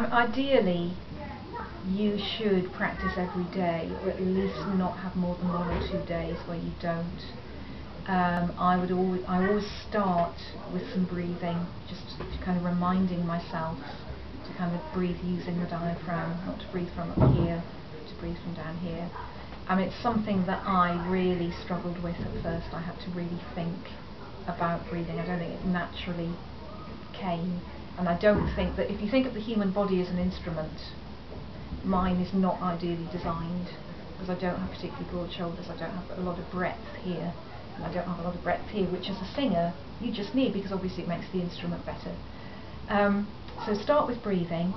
Ideally, you should practice every day, or at least not have more than 1 or 2 days where you don't. I always start with some breathing, just kind of reminding myself to kind of breathe using the diaphragm, not to breathe from up here, to breathe from down here. It's something that I really struggled with at first. I had to really think about breathing. I don't think it naturally came, and I don't think that if you think of the human body as an instrument, mine is not ideally designed, because I don't have particularly broad shoulders, I don't have a lot of breadth here, and I don't have a lot of breadth here, which as a singer you just need, because obviously it makes the instrument better. So start with breathing,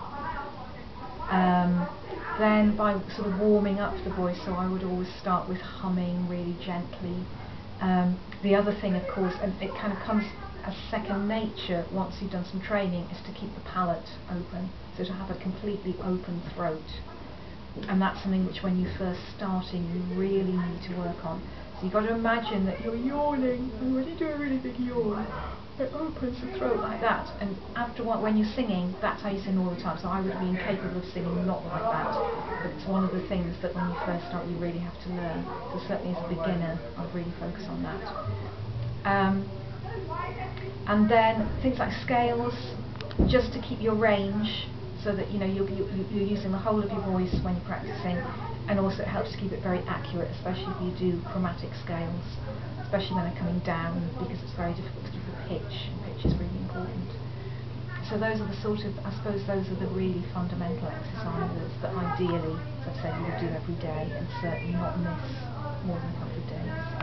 then by sort of warming up the voice, so I would always start with humming really gently. The other thing, of course, and it kind of comes as second nature once you've done some training, is to keep the palate open, so to have a completely open throat. And that's something which when you're first starting you really need to work on. So you've got to imagine that you're yawning, and when you do a really big yawn, it opens the throat like that, and after when you're singing, that's how you sing all the time. So I would be incapable of singing not like that, but it's one of the things that when you first start you really have to learn. So certainly as a beginner I'd really focus on that. And then things like scales, just to keep your range, so that you're using the whole of your voice when you're practicing, and also it helps to keep it very accurate, especially if you do chromatic scales, especially when they're coming down, because it's very difficult to keep a pitch, and pitch is really important. So those are the sort of, I suppose those are the really fundamental exercises that ideally, as I've said, you would do every day, and certainly not miss more than a couple of days.